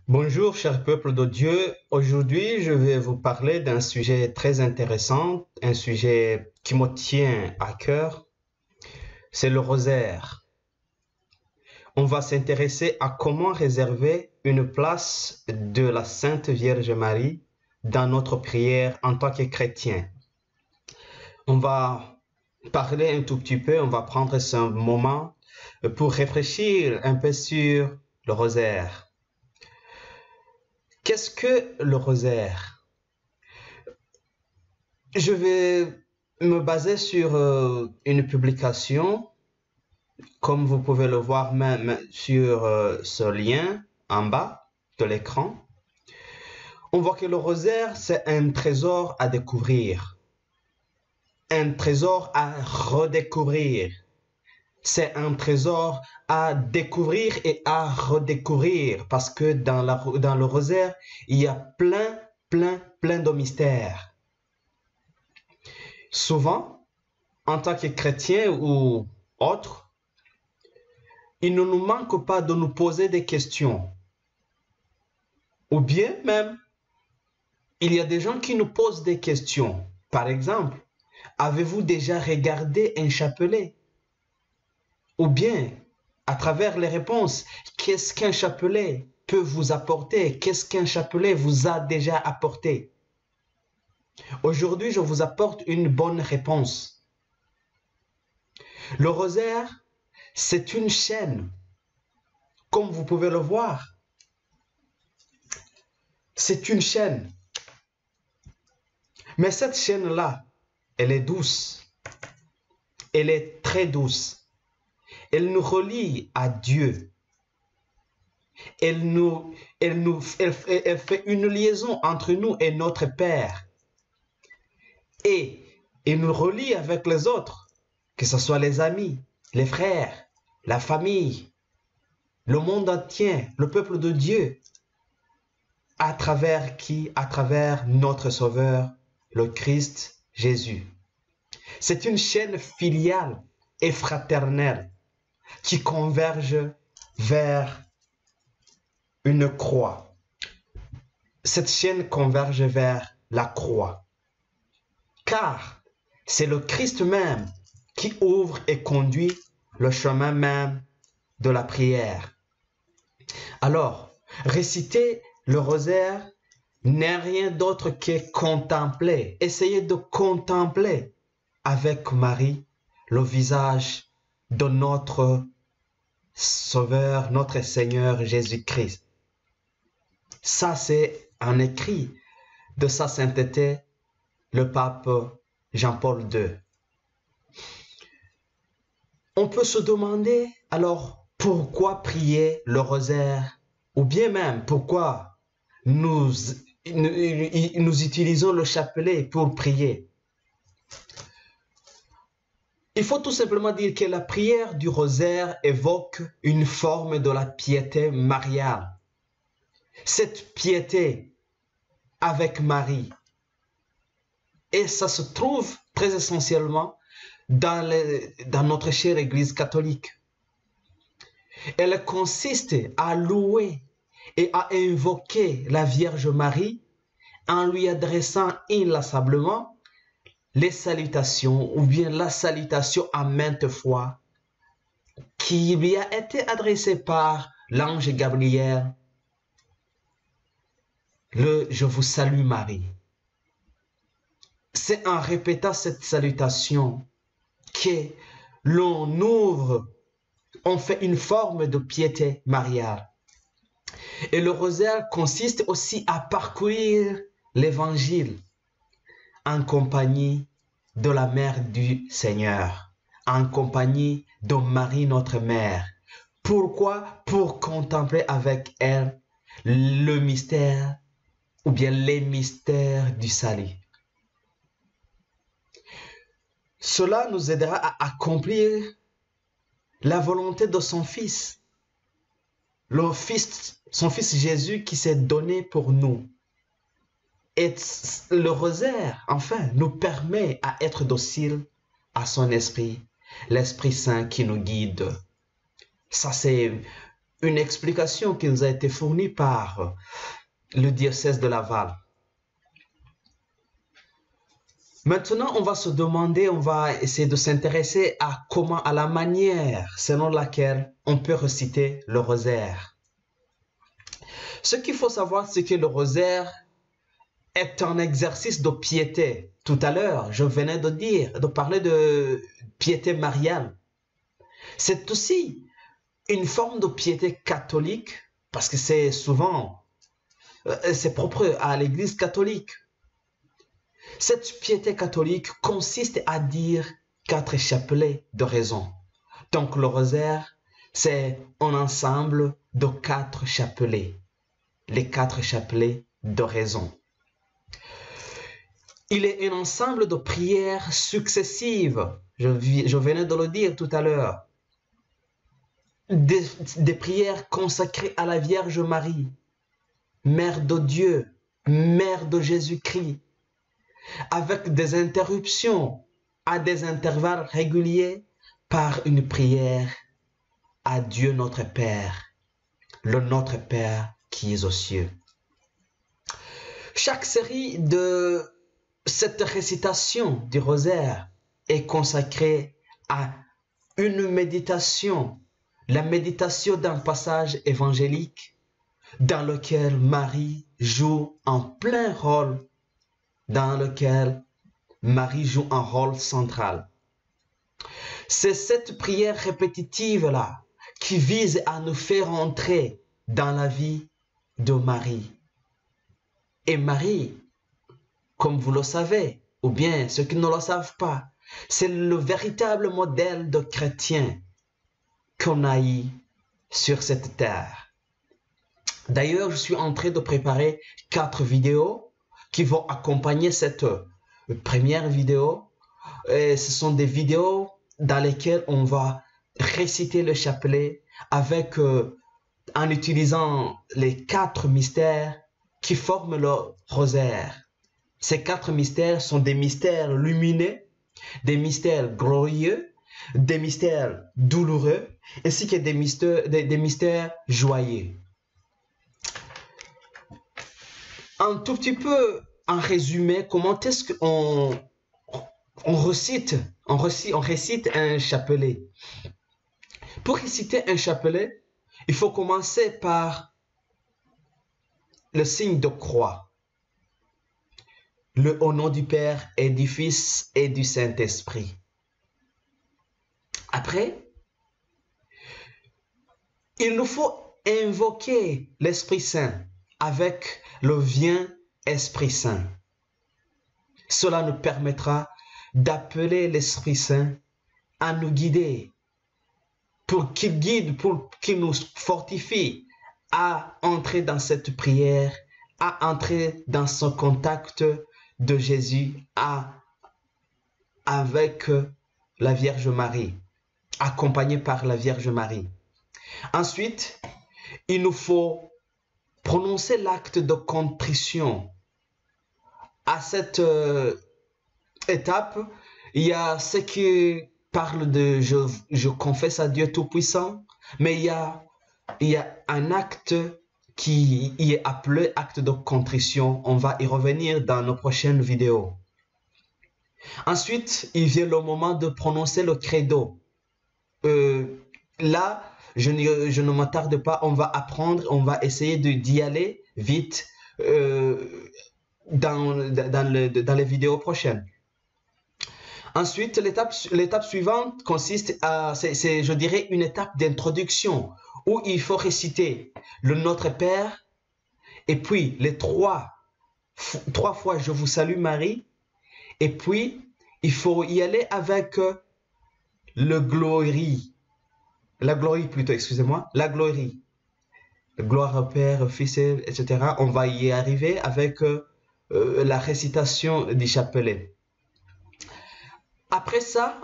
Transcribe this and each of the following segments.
Bonjour, cher peuple de Dieu. Aujourd'hui, je vais vous parler d'un sujet très intéressant, un sujet qui me tient à cœur. C'est le rosaire. On va s'intéresser à comment réserver une place de la Sainte Vierge Marie dans notre prière en tant que chrétien. On va parler un tout petit peu, on va prendre ce moment pour réfléchir un peu sur le rosaire. Qu'est-ce que le rosaire? Je vais me baser sur une publication, comme vous pouvez le voir même sur ce lien en bas de l'écran. On voit que le rosaire, c'est un trésor à découvrir, un trésor à redécouvrir. C'est un trésor à découvrir et à redécouvrir parce que dans le rosaire, il y a plein de mystères. Souvent, en tant que chrétien ou autre, il ne nous manque pas de nous poser des questions. Ou bien même, il y a des gens qui nous posent des questions. Par exemple, avez-vous déjà regardé un chapelet? Ou bien, à travers les réponses, qu'est-ce qu'un chapelet peut vous apporter? Qu'est-ce qu'un chapelet vous a déjà apporté? Aujourd'hui, je vous apporte une bonne réponse. Le rosaire, c'est une chaîne, comme vous pouvez le voir. C'est une chaîne. Mais cette chaîne-là, elle est douce. Elle est très douce. Elle nous relie à Dieu. Elle fait une liaison entre nous et notre Père. Et elle nous relie avec les autres, que ce soit les amis, les frères, la famille, le monde entier, le peuple de Dieu. À travers qui? À travers notre Sauveur, le Christ Jésus. C'est une chaîne filiale et fraternelle qui converge vers une croix. Cette chaîne converge vers la croix. Car c'est le Christ même qui ouvre et conduit le chemin même de la prière. Alors, réciter le rosaire n'est rien d'autre que contempler. Essayez de contempler avec Marie le visage de notre Sauveur, notre Seigneur Jésus-Christ. Ça, c'est un écrit de sa sainteté, le pape Jean-Paul II. On peut se demander alors pourquoi prier le rosaire, ou bien même pourquoi nous utilisons le chapelet pour prier. Il faut tout simplement dire que la prière du rosaire évoque une forme de la piété mariale. Cette piété avec Marie. Et ça se trouve très essentiellement dans notre chère Église catholique. Elle consiste à louer et à invoquer la Vierge Marie en lui adressant inlassablement les salutations ou bien la salutation à maintes fois qui lui a été adressée par l'ange Gabriel, le Je vous salue Marie. C'est en répétant cette salutation que l'on ouvre, on fait une forme de piété mariale. Et le rosaire consiste aussi à parcourir l'évangile en compagnie de la mère du Seigneur, en compagnie de Marie notre mère. Pourquoi? Pour contempler avec elle le mystère ou bien les mystères du salut. Cela nous aidera à accomplir la volonté de son Fils, son Fils Jésus qui s'est donné pour nous. Et le rosaire, enfin, nous permet à être dociles à son esprit, l'Esprit Saint qui nous guide. Ça, c'est une explication qui nous a été fournie par le diocèse de Laval. Maintenant, on va se demander, on va essayer de s'intéresser à la manière selon laquelle on peut réciter le rosaire. Ce qu'il faut savoir, c'est que le rosaire est un exercice de piété. Tout à l'heure, je venais de parler de piété mariale. C'est aussi une forme de piété catholique, parce que c'est propre à l'Église catholique. Cette piété catholique consiste à dire 4 chapelets de raison. Donc le rosaire, c'est un ensemble de 4 chapelets. Les 4 chapelets de raison. Il est un ensemble de prières successives. Je venais de le dire tout à l'heure. Des prières consacrées à la Vierge Marie, Mère de Dieu, Mère de Jésus-Christ, avec des interruptions à des intervalles réguliers par une prière à Dieu notre Père, le Notre Père qui est aux cieux. Chaque série de cette récitation du rosaire est consacrée à une méditation, la méditation d'un passage évangélique dans lequel Marie joue un plein rôle, dans lequel Marie joue un rôle central. C'est cette prière répétitive-là qui vise à nous faire entrer dans la vie de Marie. Et Marie, comme vous le savez, ou bien ceux qui ne le savent pas, c'est le véritable modèle de chrétien qu'on a eu sur cette terre. D'ailleurs, je suis en train de préparer 4 vidéos qui vont accompagner cette première vidéo. Et ce sont des vidéos dans lesquelles on va réciter le chapelet avec, en utilisant les 4 mystères qui forment le rosaire. Ces 4 mystères sont des mystères lumineux, des mystères glorieux, des mystères douloureux, ainsi que des mystères joyeux. Un tout petit peu en résumé, comment est-ce qu'on récite un chapelet? Pour réciter un chapelet, il faut commencer par le signe de croix. Au nom du Père et du Fils et du Saint-Esprit. Après, il nous faut invoquer l'Esprit Saint avec le viens Esprit Saint. Cela nous permettra d'appeler l'Esprit Saint à nous guider, pour qu'il guide, pour qu'il nous fortifie à entrer dans cette prière, à entrer dans ce contact de Jésus avec la Vierge Marie, accompagné par la Vierge Marie. Ensuite, il nous faut prononcer l'acte de contrition. À cette étape, il y a ceux qui parlent de je confesse à Dieu Tout-Puissant, mais il y a un acte qui y est appelé acte de contrition. On va y revenir dans nos prochaines vidéos. Ensuite, il vient le moment de prononcer le credo. Là, je ne m'attarde pas, on va apprendre, on va essayer d'y aller vite dans les vidéos prochaines. Ensuite, l'étape suivante consiste à, je dirais, une étape d'introduction où il faut réciter le Notre Père et puis les trois fois Je vous salue Marie, et puis il faut y aller avec le Glorie. La Glorie plutôt, excusez-moi, la Glorie. Gloire au Père, au Fils, etc. On va y arriver avec la récitation du chapelet. Après ça,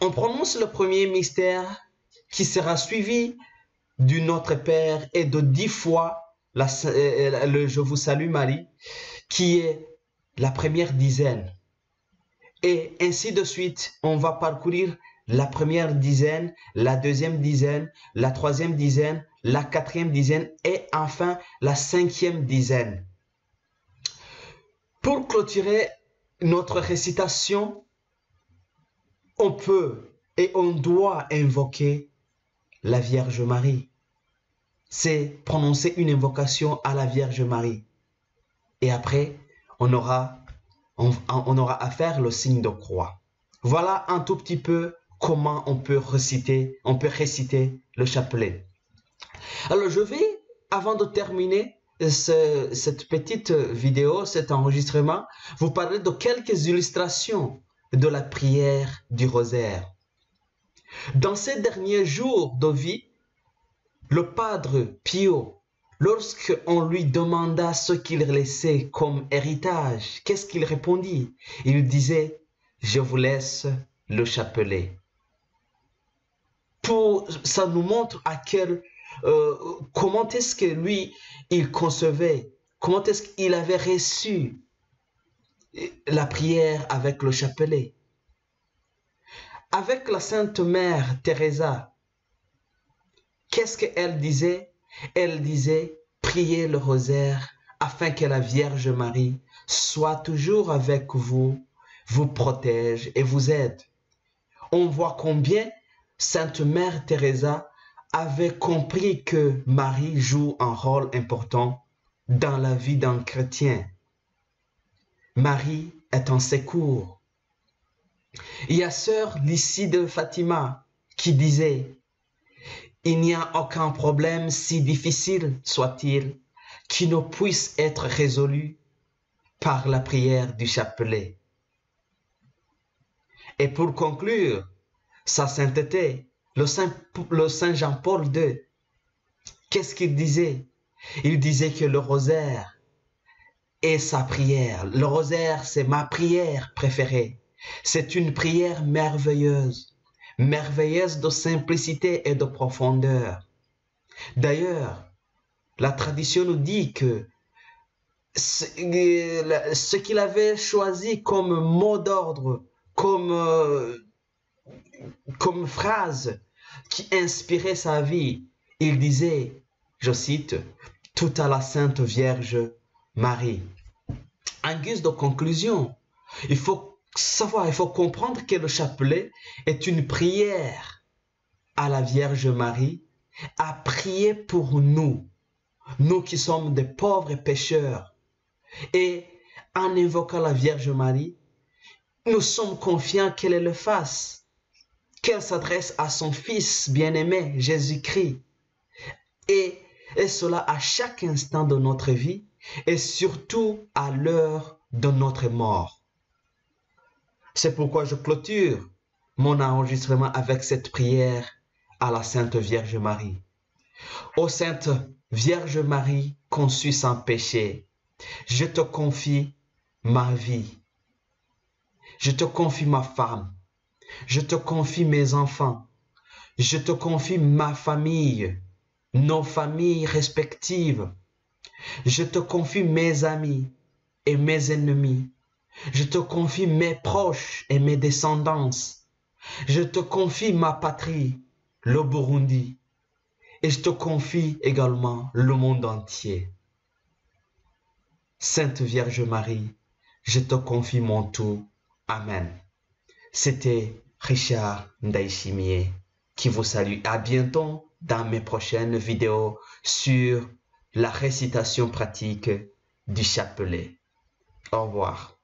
on prononce le premier mystère qui sera suivi du Notre Père et de 10 fois le Je vous salue Marie, qui est la première dizaine. Et ainsi de suite, on va parcourir la première dizaine, la deuxième dizaine, la troisième dizaine, la quatrième dizaine et enfin la cinquième dizaine. Pour clôturer notre récitation, on peut et on doit invoquer la Vierge Marie. C'est prononcer une invocation à la Vierge Marie. Et après, on aura à faire le signe de croix. Voilà un tout petit peu comment on peut réciter le chapelet. Alors je vais, avant de terminer cette petite vidéo, cet enregistrement, vous parler de quelques illustrations de la prière du rosaire. Dans ces derniers jours de vie, le Padre Pio, lorsqu'on lui demanda ce qu'il laissait comme héritage, qu'est-ce qu'il répondit? Il disait « Je vous laisse le chapelet ». Ça nous montre comment est-ce que lui, il concevait, comment est-ce qu'il avait reçu la prière avec le chapelet. Avec la Sainte Mère Teresa, qu'est-ce qu'elle disait? Elle disait, priez le rosaire afin que la Vierge Marie soit toujours avec vous, vous protège et vous aide. On voit combien Sainte Mère Teresa avait compris que Marie joue un rôle important dans la vie d'un chrétien. Marie est un secours. Il y a sœur Lucie de Fatima qui disait « Il n'y a aucun problème, si difficile soit-il, qui ne puisse être résolu par la prière du chapelet. » Et pour conclure, sa sainteté, le Saint Jean-Paul II, qu'est-ce qu'il disait? Il disait que le rosaire est sa prière. Le rosaire, c'est ma prière préférée. C'est une prière merveilleuse, merveilleuse de simplicité et de profondeur. D'ailleurs, la tradition nous dit que ce qu'il avait choisi comme mot d'ordre, comme phrase qui inspirait sa vie, il disait, je cite, « Tout à la Sainte Vierge Marie ». En guise de conclusion, il faut comprendre que le chapelet est une prière à la Vierge Marie, à prier pour nous, nous qui sommes des pauvres pécheurs. Et en invoquant la Vierge Marie, nous sommes confiants qu'elle le fasse, qu'elle s'adresse à son Fils bien-aimé, Jésus-Christ. Et cela à chaque instant de notre vie et surtout à l'heure de notre mort. C'est pourquoi je clôture mon enregistrement avec cette prière à la Sainte Vierge Marie. Ô Sainte Vierge Marie conçue sans péché, je te confie ma vie. Je te confie ma femme. Je te confie mes enfants. Je te confie ma famille, nos familles respectives. Je te confie mes amis et mes ennemis. Je te confie mes proches et mes descendants. Je te confie ma patrie, le Burundi. Et je te confie également le monde entier. Sainte Vierge Marie, je te confie mon tout. Amen. C'était Richard Ndaïchimier qui vous salue. À bientôt dans mes prochaines vidéos sur la récitation pratique du chapelet. Au revoir.